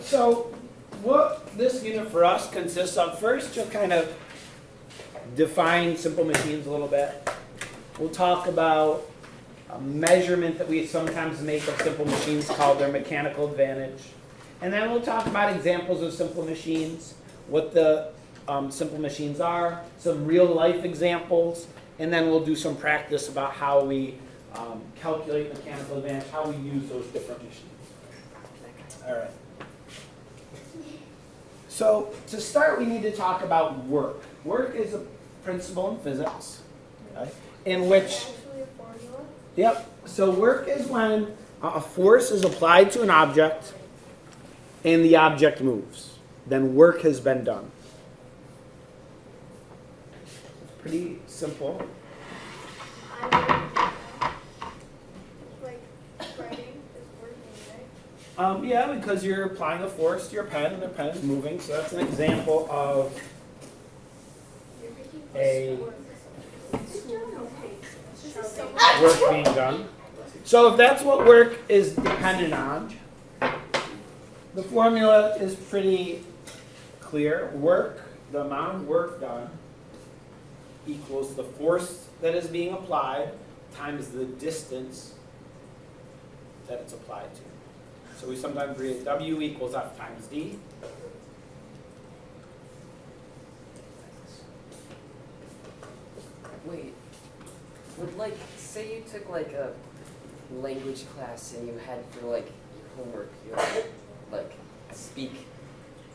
So what this unit for us consists of, first you'll kind of define simple machines a little bit. We'll talk about a measurement that we sometimes make of simple machines called their mechanical advantage. And then we'll talk about examples of simple machines, what the simple machines are, some real life examples, and then we'll do some practice about how we calculate mechanical advantage, how we use those different machines. All right. So to start, we need to talk about work. Work is a principle in physics, okay, in which, yep, so work is when a force is applied to an object and the object moves. Then work has been done. Pretty simple. Yeah, because you're applying a force to your pen and the pen is moving, so that's an example of a work being done. So if that's what work is dependent on, the formula is pretty clear. Work, the amount of work done, equals the force that is being applied times the distance that it's applied to. So we sometimes read W equals F times D. Wait, would like, say you took like a language class and you had for like homework, you had to, like speak,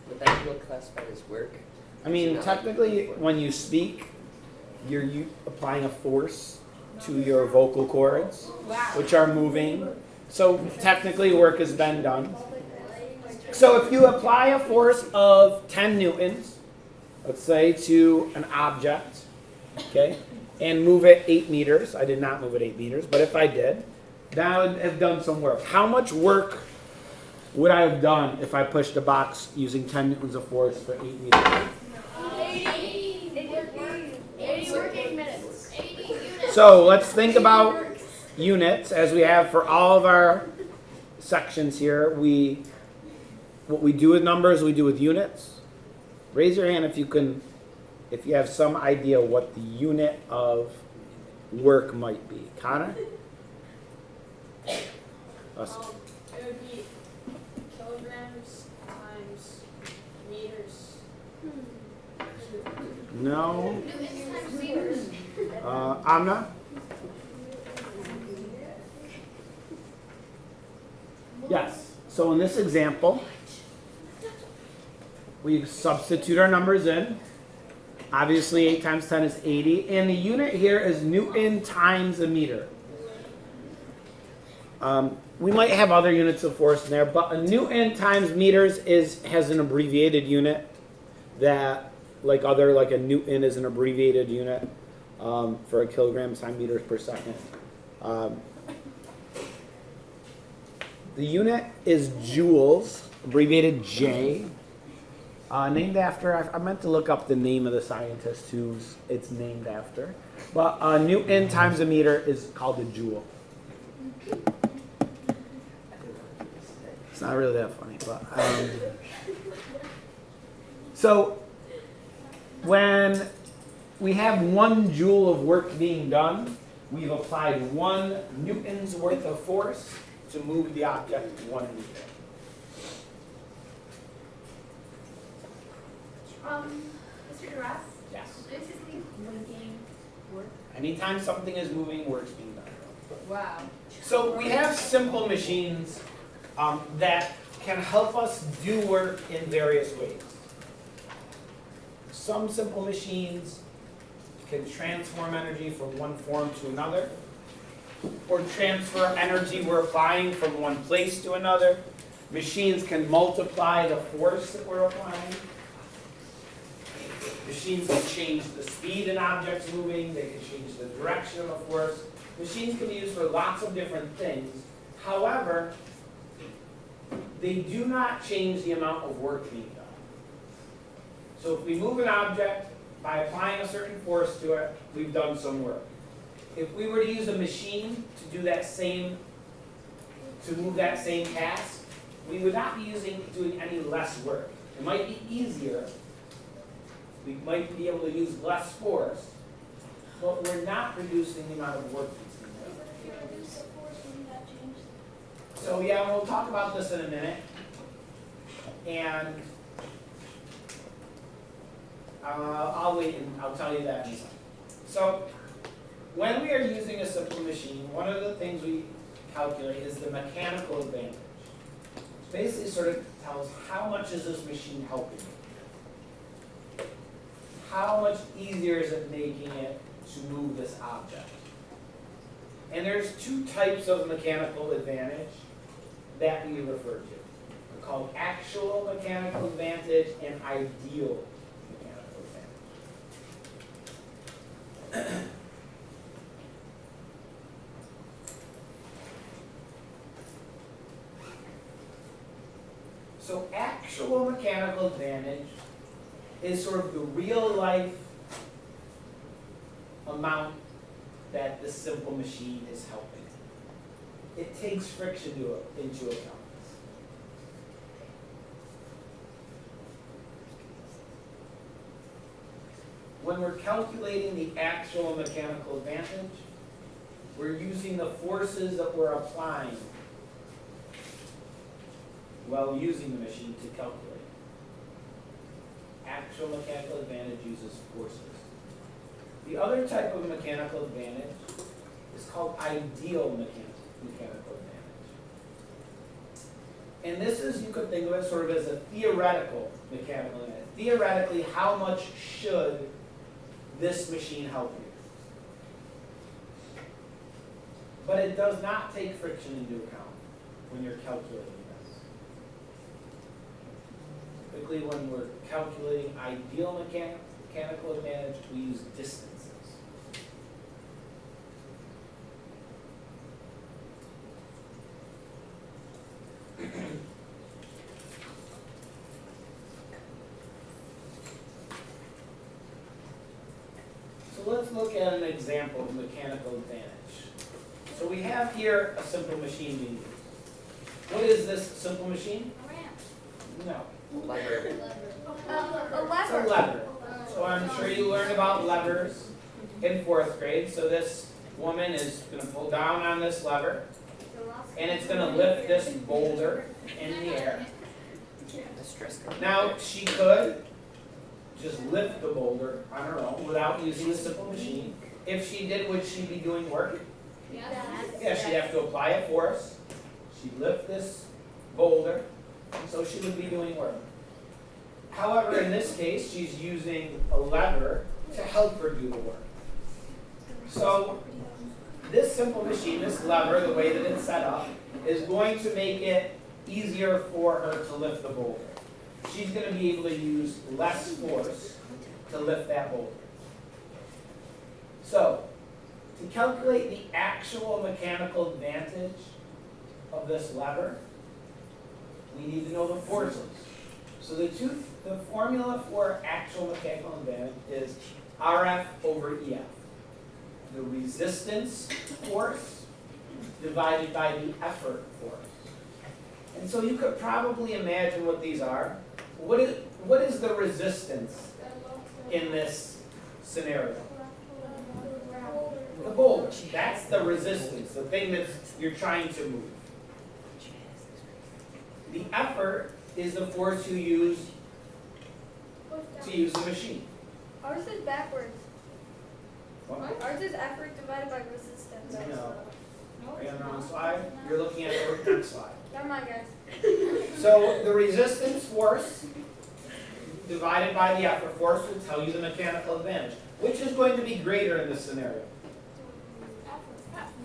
would that be classified as work? I mean, technically, when you speak, you're applying a force to your vocal cords, which are moving. So technically, work has been done. So if you apply a force of 10 newtons, let's say, to an object, okay, and move it 8 meters. I did not move it 8 meters, but if I did, that would have done some work. How much work would I have done if I pushed a box using 10 newtons of force for 8 meters? 80 working minutes. 80 units. So let's think about units as we have for all of our sections here. What we do with numbers, we do with units. Raise your hand if you have some idea what the unit of work might be. Connor? Us. It would be kilograms times meters. No. Newtons times meters. Amna? Yes. So in this example, we substitute our numbers in. Obviously, 8 times 10 is 80. And the unit here is Newton times a meter. We might have other units of force in there, but a Newton times meters has an abbreviated unit that, like a Newton is an abbreviated unit for a kilogram times meters per second. The unit is joules, abbreviated J. Named after, I meant to look up the name of the scientist who's it's named after. But Newton times a meter is called a joule. It's not really that funny, but so when we have 1 joule of work being done, we've applied 1 Newton's worth of force to move the object 1 meter. Mr. Duras? Yes. This is the linking work. Anytime something is moving, work's being done. Wow. So we have simple machines that can help us do work in various ways. Some simple machines can transform energy from one form to another, or transfer energy we're applying from one place to another. Machines can multiply the force that we're applying. Machines can change the speed an object's moving. They can change the direction of a force. Machines can be used for lots of different things. However, they do not change the amount of work being done. So if we move an object by applying a certain force to it, we've done some work. If we were to use a machine to do that same, to move that same task, we would not be doing any less work. It might be easier. We might be able to use less force, but we're not reducing the amount of work that's being done. But if you reduce the force, wouldn't that change? So yeah, we'll talk about this in a minute. And I'll wait and I'll tell you that in a second. So when we are using a simple machine, one of the things we calculate is the mechanical advantage. It basically sort of tells how much is this machine helping you? How much easier is it making it to move this object? And there's two types of mechanical advantage that we refer to. They're called actual mechanical advantage and ideal mechanical advantage. So actual mechanical advantage is sort of the real life amount that the simple machine is helping. It takes friction into account. When we're calculating the actual mechanical advantage, we're using the forces that we're applying while using the machine to calculate. Actual mechanical advantage uses forces. The other type of mechanical advantage is called ideal mechanical advantage. And this is, you could think of it sort of as a theoretical mechanical advantage. Theoretically, how much should this machine help you? But it does not take friction into account when you're calculating this. Typically, when we're calculating ideal mechanical advantage, we use distances. So let's look at an example of mechanical advantage. So we have here a simple machine being used. What is this simple machine? A ramp. No. Lever. It's a lever. So I'm sure you learned about levers in 4th grade. So this woman is going to pull down on this lever, and it's going to lift this boulder in the air. Now, she could just lift the boulder on her own without using a simple machine. If she did, would she be doing work? Yeah, she'd have to apply a force. She'd lift this boulder, so she would be doing work. However, in this case, she's using a lever to help her do the work. So this simple machine, this lever, the way that it's set up, is going to make it easier for her to lift the boulder. She's going to be able to use less force to lift that boulder. So, to calculate the actual mechanical advantage of this lever, we need to know the forces. So the formula for actual mechanical advantage is RF over EF. The resistance force divided by the effort force. And so you could probably imagine what these are. What is the resistance in this scenario? The boulder. That's the resistance, the thing that you're trying to move. The effort is the force you use to use the machine. Ours is backwards. What? Ours is effort divided by resistance. No. Are you on the wrong slide? You're looking at the next slide. Never mind, guys. So the resistance force divided by the effort force will tell you the mechanical advantage. Which is going to be greater in this scenario?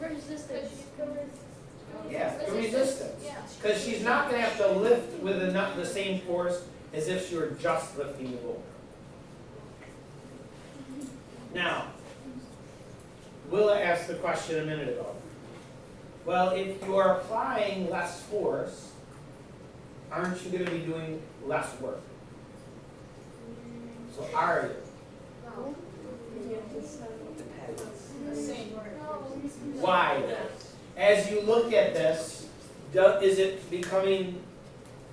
Resistance. Yeah, the resistance. Because she's not going to have to lift with the same force as if she were just lifting the boulder. Now, Willa asked the question a minute ago. Well, if you are applying less force, aren't you going to be doing less work? So are you? Why? As you look at this, is it becoming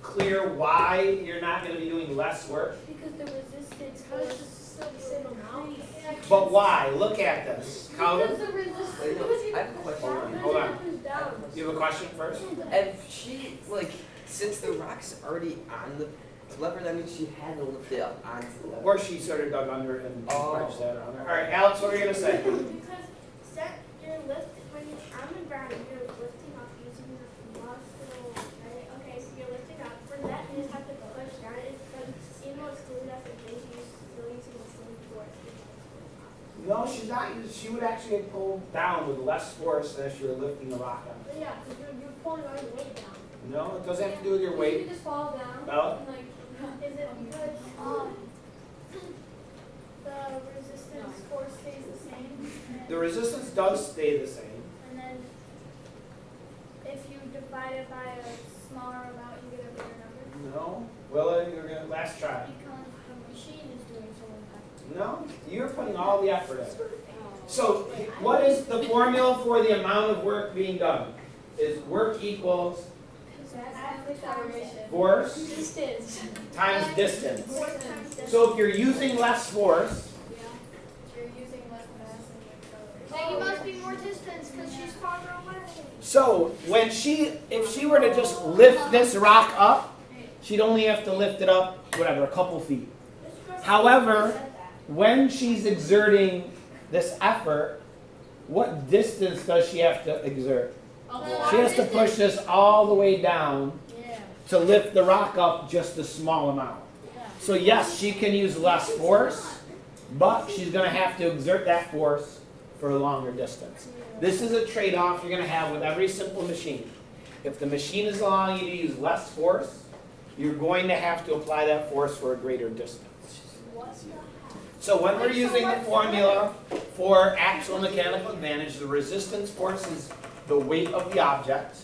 clear why you're not going to be doing less work? Because the resistance force. But why? Look at this. Count Because them. the resistance. Wait, no, I have a question. Hold on. Down. You have a question first? If she, like, since the rock's already on the lever, that means she had to lift it up onto the lever. Or she sort of dug under it and Oh. wedged that around there. All right, Alex, what are you going to say? Because you're when you're on the ground, you're lifting up using your muscle, right? Okay, so you're lifting up. For that, you just have to push down. It's because even though it's glued up in place, you're still using the same force. No, she's not. She would actually pull down with less force than if you were lifting the rock on. But yeah, because you're pulling all your weight down. No, it doesn't have to do with your You weight. can just fall down. Bella? And, like, Is it because the resistance force stays the same? The resistance does stay the same. And then if you divide it by a smaller amount, you get a bigger number? No. Willa, you're going to last try. Because the machine is doing so much. No, you're putting all the effort in. So what is the formula for the amount of work being done? Is work equals acceleration. force Distance. times distance. Force times distance. So if you're using less force, You're using less mass and you're accelerating. Then you must be more distance because she's farther away. so if she were to just lift this rock up, she'd only have to lift it up, whatever, a couple feet. However, when she's exerting this effort, what distance does she have to exert? She has to push this all the way down Yeah. to lift the rock up just a small amount. So yes, she can use less force, but she's going to have to exert that force for a longer distance. This is a trade-off you're going to have with every simple machine. If the machine is allowing you to use less force, you're going to have to apply that force for a greater distance. So when we're using the formula for actual mechanical advantage, the resistance force is the weight of the object,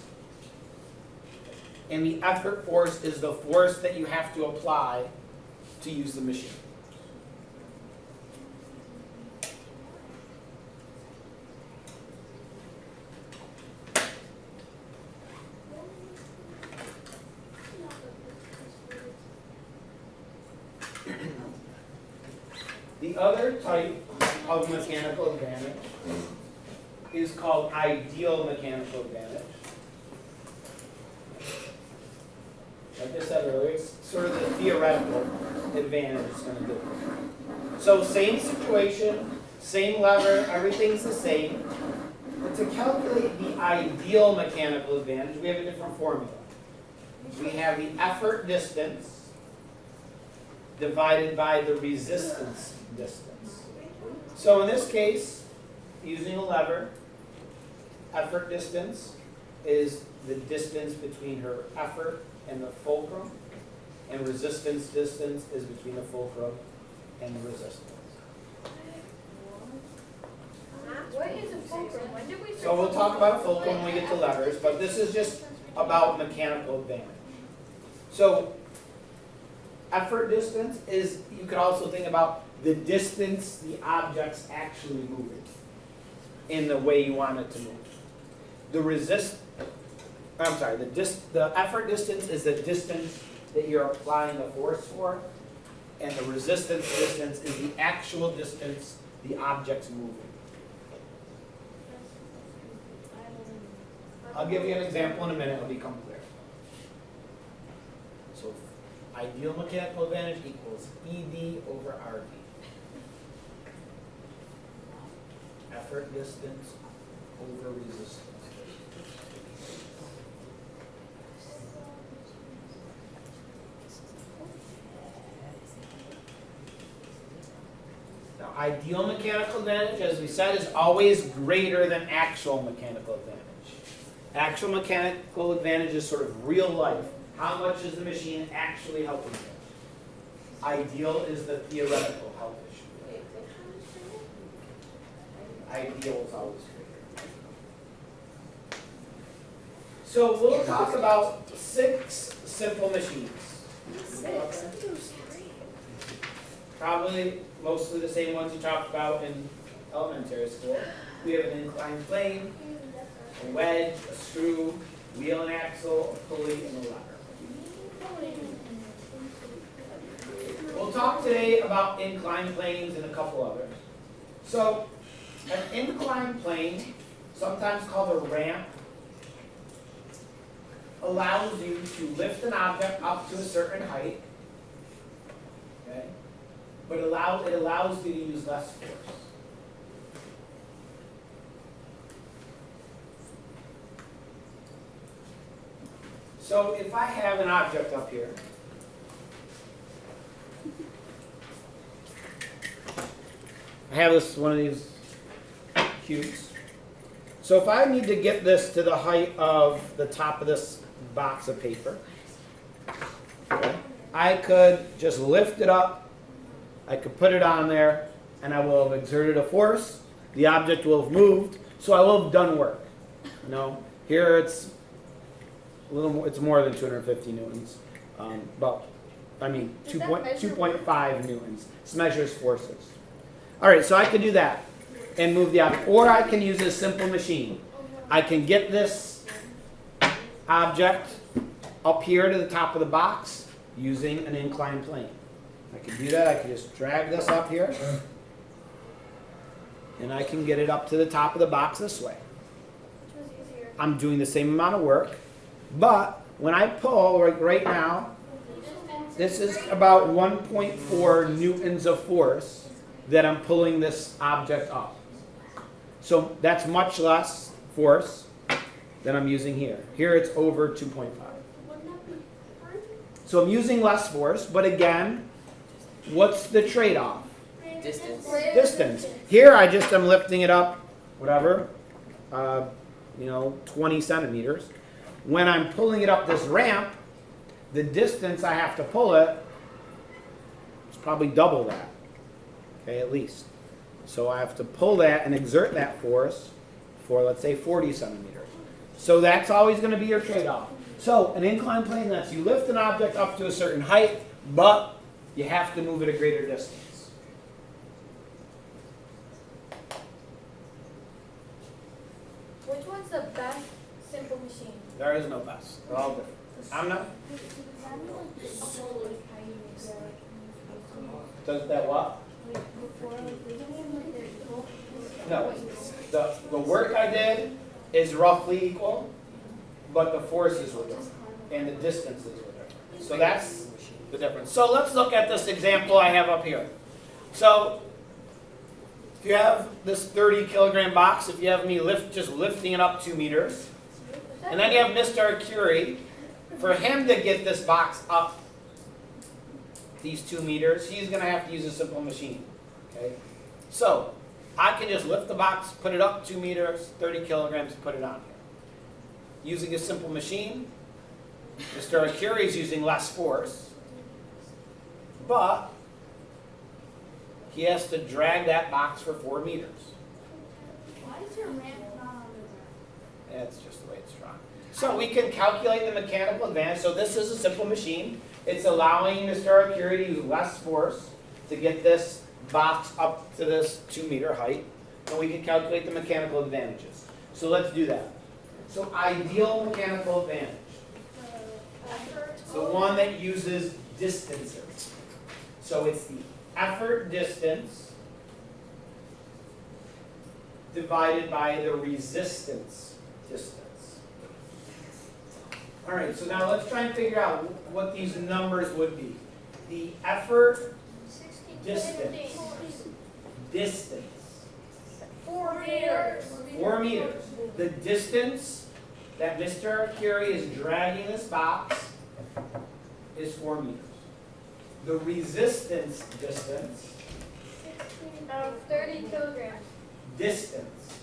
and the effort force is the force that you have to apply to use the machine. The other type of mechanical advantage is called ideal mechanical advantage. Like I said earlier, it's sort of the theoretical advantage it's going to do. So same situation, same lever, everything's the same. But to calculate the ideal mechanical advantage, we have a different formula. We have the effort distance divided by the resistance distance. So in this case, using a lever, effort distance is the distance between her effort and the fulcrum, and resistance distance is between the fulcrum and the resistance. What is a fulcrum? When did we So we'll talk about a fulcrum when we get to levers, but this is just about mechanical advantage. So effort distance is, you could also think about the distance the object's actually moving in the way you want it to move. The effort distance is the distance that you're applying the force for, and the resistance distance is the actual distance the object's moving. I'll give you an example in a minute, it'll become clear. So ideal mechanical advantage equals ED over RD. Effort distance over resistance. Now, ideal mechanical advantage, as we said, is always greater than actual mechanical advantage. Actual mechanical advantage is sort of real life. How much is the machine actually helping you? Ideal is the theoretical help issue. Ideal is always greater. So we'll talk about 6 simple machines. Probably mostly the same ones you talked about in elementary school. We have an inclined plane, a wedge, a screw, wheel and axle, a pulley, and a lever. talk today about inclined planes and a couple others. So, an inclined plane, sometimes called a ramp, allows you to lift an object up to a certain height, okay? But it allows you to use less force. So if I have an object up here, I have one of these cubes. So if I need to get this to the height of the top of this box of paper, okay, I could just lift it up, I could put it on there, and I will have exerted a force. The object will have moved, so I will have done work. You know, here it's a little more, it's more than 250 newtons, but I mean 2.5 newtons. This measures forces. All right, so I can do that and move the object, or I can use a simple machine. I can get this object up here to the top of the box using an inclined plane. I can do that. I can just drag this up here, and I can get it up to the top of the box this way. I'm doing the same amount of work, but when I pull, like right now, this is about 1.4 newtons of force that I'm pulling this object up. So that's much less force than I'm using here. Here it's over 2.5. So I'm using less force, but again, what's the trade-off? Distance. Distance. Here I just am lifting it up, whatever, 20 centimeters. When I'm pulling it up this ramp, the distance I have to pull it is probably double that, okay, at least. So I have to pull that and exert that force for, let's say, 40 centimeters. So that's always going to be your trade-off. So an inclined plane lets you lift an object up to a certain height, but you have to move it a greater distance. Which one's the best simple machine? There is no best. They're all different. I'm not. Does that what? No. The work I did is roughly equal, but the forces were different, and the distances were different. So that's the difference. So let's look at this example I have up here. So if you have this 30 kilogram box, if you have me just lifting it up 2 meters, and then you have Mr. Curie, for him to get this box up these 2 meters, he's going to have to use a simple machine. Okay? So I can just lift the box, put it up 2 meters, 30 kilograms, put it on here. Using a simple machine, Mr. Curie is using less force, but he has to drag that box for 4 meters. Why is your ramp not on the That's just the way it's drawn. So we can calculate the mechanical advantage. So this is a simple machine. It's allowing Mr. Curie to use less force to get this box up to this 2 meter height. And we can calculate the mechanical advantages. So let's do that. So ideal mechanical advantage. It's the one that uses distances. So it's the effort distance divided by the resistance distance. All right, so now let's try and figure out what these numbers would be. The effort distance. 4 meters. 4 meters. The distance that Mr. Curie is dragging this box is 4 meters. The resistance distance, 30 kilograms. distance,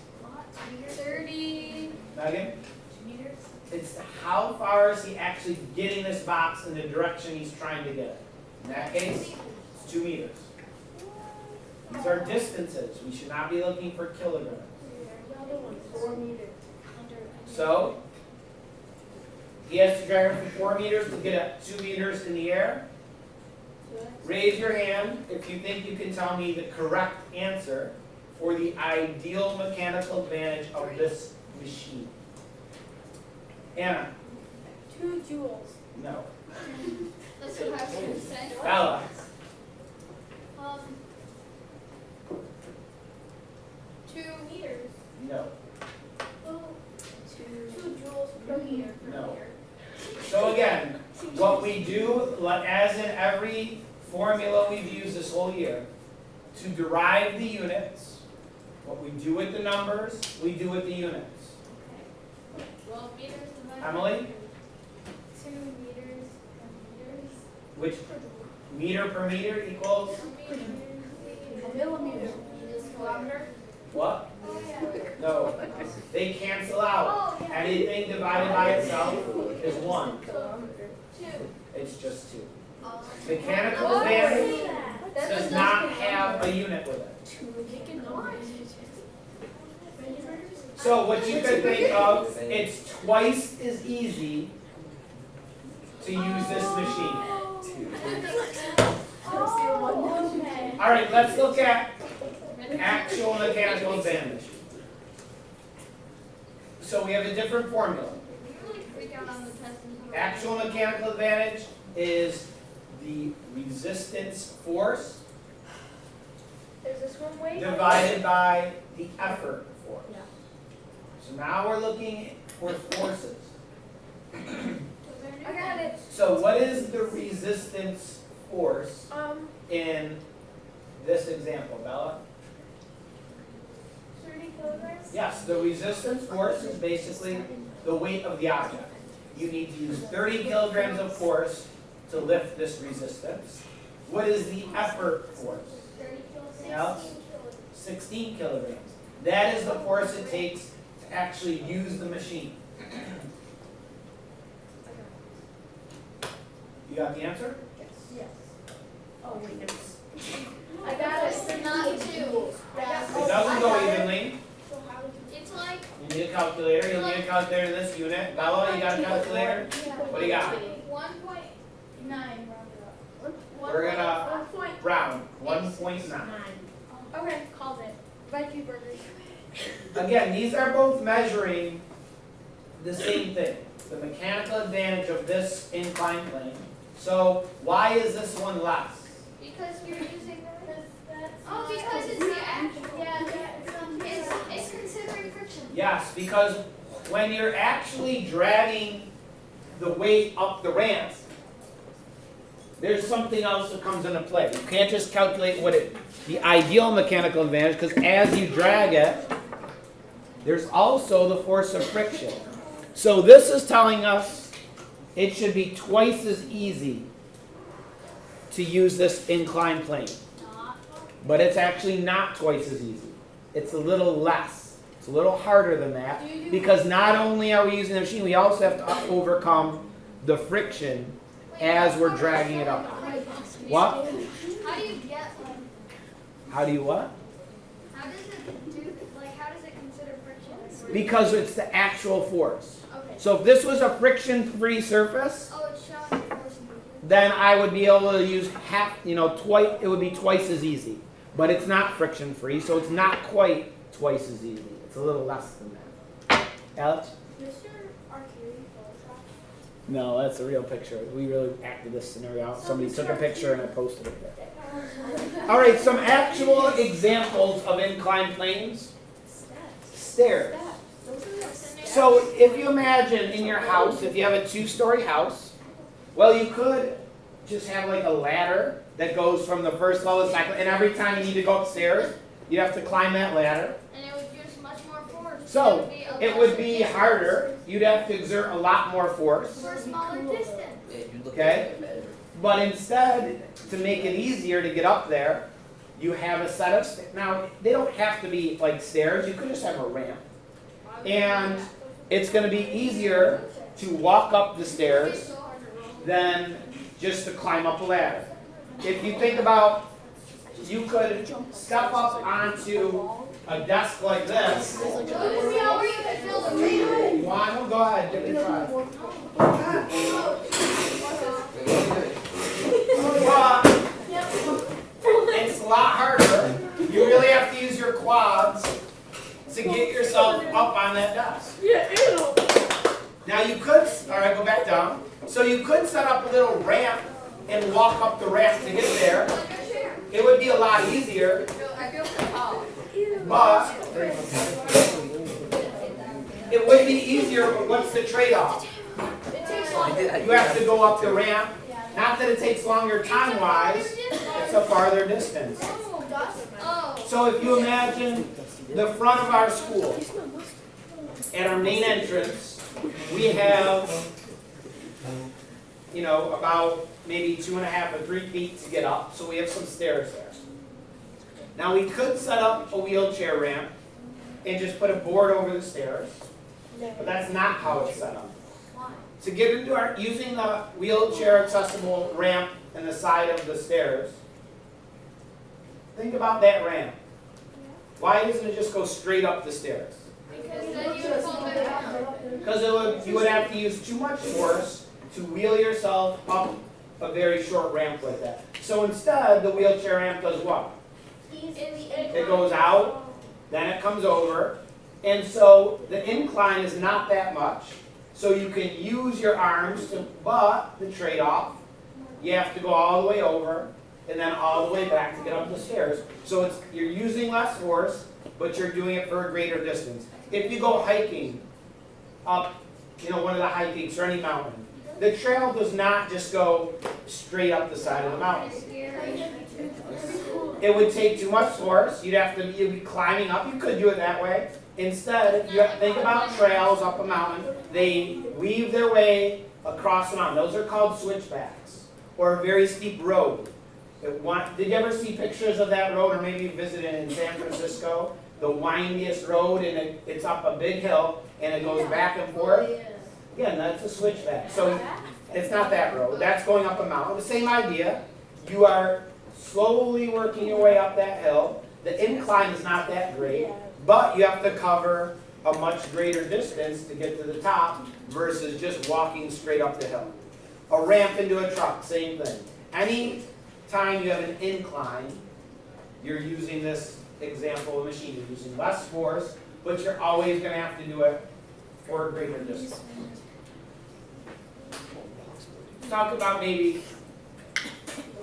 30 Megan? meters. It's how far is he actually getting this box in the direction he's trying to get it. In that case, it's 2 meters. These are distances. We should not be looking for kilograms. 4 meters. So, he has to drag it for 4 meters to get it 2 meters in the air. Raise your hand if you think you can tell me the correct answer for the ideal mechanical advantage of this machine. Anna? 2 joules. No. That's what I was going to say. Bella? what we do, as in every formula we've used this whole year, to derive the units, what we do with the numbers, we do with the units. Well, meters divided. Emily? 2 meters per meters. Which meter per meter equals A millimeter. Kilometer. what? Oh, yeah. No, they cancel out. Oh, yeah. Anything divided by itself is 1. 2. It's just 2. Oh. Mechanical Oh, advantage That does not have a unit with it. So what you could think of, it's twice as easy to use this machine. Oh, okay. All right, let's look at actual mechanical advantage. So we have a different formula. You really freak out on the test and Actual mechanical advantage is the resistance force There's this one way. divided by the effort force. So now we're looking for forces. I got it. So what is the resistance force in this example, Bella? 30 kilograms. Yes, the resistance force is basically the weight of the object. You need to use 30 kilograms of force to lift this resistance. What is the effort force? 30 kilograms. Alex? 16 kilograms. 16 kilograms. That is the force it takes to actually use the machine. You got the answer? Yes. Oh, wait, there's. I got it. Not 2. It doesn't go evenly. So how would you? It's like You need a calculator. You'll need a calculator in this unit. Bella, you got a calculator? What do you got? 1.9 rounded up. We're gonna 1 point. round 1.9. Okay, called it. Veggie burgers. Again, these are both measuring the same thing, the mechanical advantage of this inclined plane. So why is this one less? Because you're using because it's the actual. Yeah, it's considering friction. Yes, because when you're actually dragging the weight up the ramp, there's something else that comes into play. You can't just calculate the ideal mechanical advantage, because as you drag it, there's also the force of friction. So this is telling us it should be twice as easy to use this inclined plane. But it's actually not twice as easy. It's a little less. It's a little harder than that, because not only are we using the machine, we also have to overcome the friction as we're dragging it up. What? How do you get How do you what? how does it do how does it consider friction? Because it's the actual force. Okay. So if this was a friction-free surface, Oh, it's showing the force. then I would be able to use twice. It would be twice as easy. But it's not friction-free, so it's not quite twice as easy. It's a little less than that. Alex? Mr. Arcuri Photoshop. No, that's a real picture. We really acted this scenario out. Somebody took a picture and I posted it there. All right, some actual examples of inclined planes. Stairs. So if you imagine in your house, if you have a 2-story house, well, you could just have like a ladder that goes from the first level to the second, and every time you need to go upstairs, you have to climb that ladder. And it would use much more force. So it would be harder. You'd have to exert a lot more force. For a smaller distance. Yeah, you look Okay. at it better. But instead, to make it easier to get up there, you have a set of stairs. Now, they don't have to be like stairs. You could just have a ramp. And it's going to be easier to walk up the stairs than just to climb up a ladder. If you think about, you could step up onto a desk like this. You want to? Go ahead, give it a try. But it's a lot harder. You really have to use your quads to get yourself up on that desk. Now you could, all right, go back down. So you could set up a little ramp and walk up the ramp to get there. It would be a lot easier, but it would be easier, but what's the trade-off? It takes you have to go up the ramp. Not that it takes longer time-wise, it's a farther distance. Oh. So if you imagine the front of our school, at our main entrance, we have, about maybe 2.5 or 3 feet to get up, so we have some stairs there. Now we could set up a wheelchair ramp and just put a board over the stairs, but that's not how it's set up. To get into using the wheelchair accessible ramp and the side of the stairs, think about that ramp. Why doesn't it just go straight up the stairs? Because then you would fall back. Because you would have to use too much force to wheel yourself up a very short ramp like that. So instead, the wheelchair ramp does what? It goes out, then it comes over, and so the incline is not that much. So you can use your arms, but the trade-off, you have to go all the way over and then all the way back to get up the stairs. So you're using less force, but you're doing it for a greater distance. If you go hiking up, one of the high peaks or any mountain, the trail does not just go straight up the side of the mountain. It would take too much force. You'd be climbing up. You could do it that way. Instead, if you think about trails up a mountain, they weave their way across the mountain. Those are called switchbacks, or a very steep road. Did you ever see pictures of that road, or maybe you visited in San Francisco? The windiest road, and it's up a big hill, and it goes back and forth. Again, that's a switchback. So it's not that road. That's going up a mountain. The same idea. You are slowly working your way up that hill. The incline is not that great, but you have to cover a much greater distance to get to the top versus just walking straight up the hill. A ramp into a truck, same thing. Any time you have an incline, you're using this example of machine. You're using less force, but you're always going to have to do it for a greater distance. Let's talk about maybe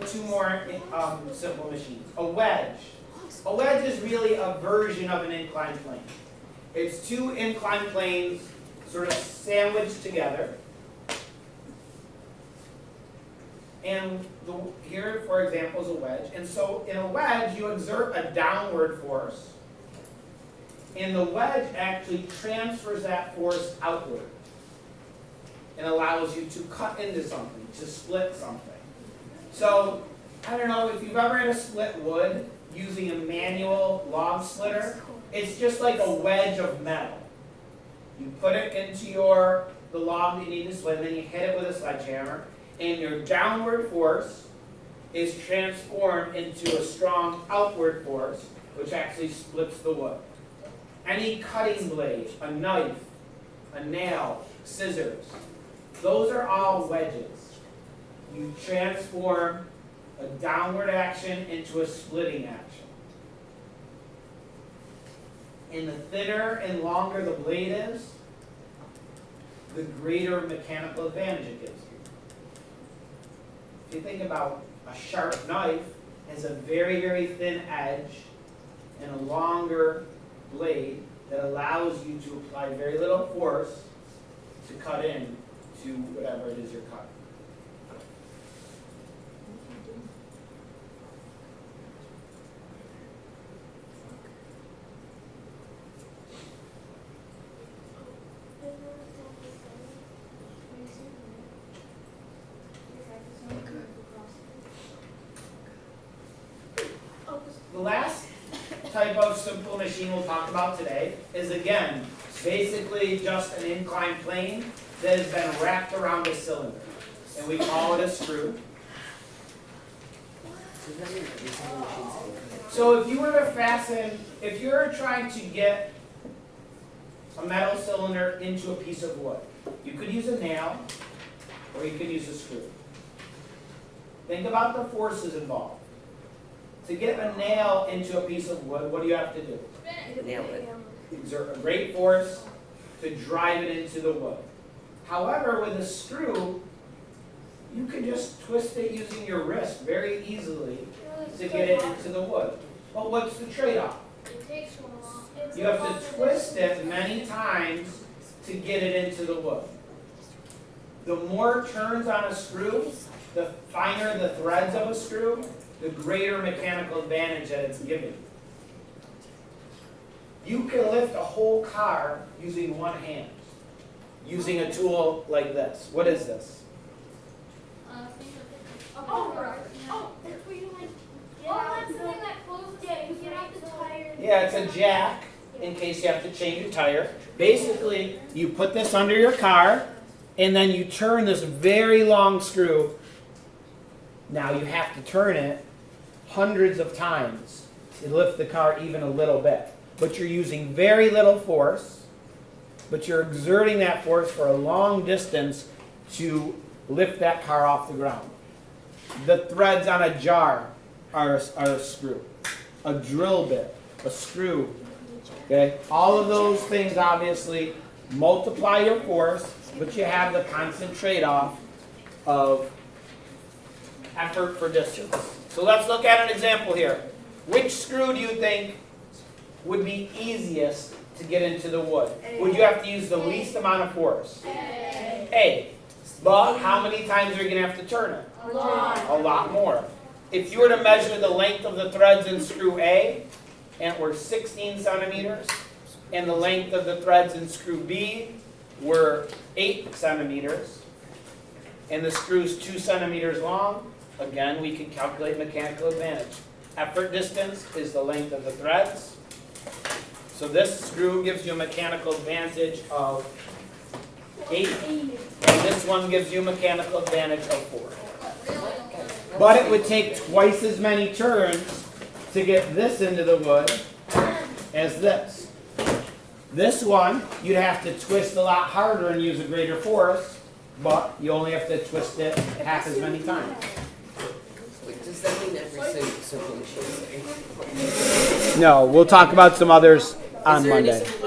2 more simple machines. A wedge. A wedge is really a version of an inclined plane. It's 2 inclined planes sort of sandwiched together. And here, for example, is a wedge. And so in a wedge, you exert a downward force. And the wedge actually transfers that force outward and allows you to cut into something, to split something. So, I don't know if you've ever had to split wood using a manual log splitter. It's just like a wedge of metal. You put it into the log that you need to split, and then you hit it with a sledgehammer, and your downward force is transformed into a strong outward force, which actually splits the wood. Any cutting blade, a knife, a nail, scissors, those are all wedges. You transform a downward action into a splitting action. And the thinner and longer the blade is, the greater mechanical advantage it gives you. If you think about a sharp knife, has a very, very thin edge and a longer blade that allows you to apply very little force to cut in to whatever it is you're cutting. The last type of simple machine we'll talk about today is, again, basically just an inclined plane that has been wrapped around a cylinder, and we call it a screw. So if you were to if you're trying to get a metal cylinder into a piece of wood, you could use a nail or you could use a screw. Think about the forces involved. To get a nail into a piece of wood, what do you have to do? Nail it. Exert a great force to drive it into the wood. However, with a screw, you can just twist it using your wrist very easily to get it into the wood. But what's the trade-off? It takes so long. You have to twist it many times to get it into the wood. The more turns on a screw, the finer the threads of a screw, the greater mechanical advantage that it's giving. You can lift a whole car using one hand, using a tool like this. What is this? That's where you like. That's the thing that closes. Yeah, you get out the tire. Yeah, it's a jack in case you have to change your tire. Basically, you put this under your car, and then you turn this very long screw. Now you have to turn it hundreds of times to lift the car even a little bit. But you're using very little force, but you're exerting that force for a long distance to lift that car off the ground. The threads on a jar are a screw. A drill bit, a screw. Okay? All of those things obviously multiply your force, but you have the constant trade-off of effort for distance. So let's look at an example here. Which screw do you think would be easiest to get into the wood? Would you have to use the least amount of force? A. But how many times are you going to have to turn it? A lot more. If you were to measure the length of the threads in screw A, and it were 16 centimeters, and the length of the threads in screw B were 8 centimeters, and the screw's 2 centimeters long, again, we can calculate mechanical advantage. Effort distance is the length of the threads. So this screw gives you a mechanical advantage of 8, and this one gives you a mechanical advantage of 4. But it would take twice as many turns to get this into the wood as this. This one, you'd have to twist a lot harder and use a greater force, but you only have to twist it half as many times. Wait, does that mean every single machine? No, we'll talk about some others on Is there any Monday. simple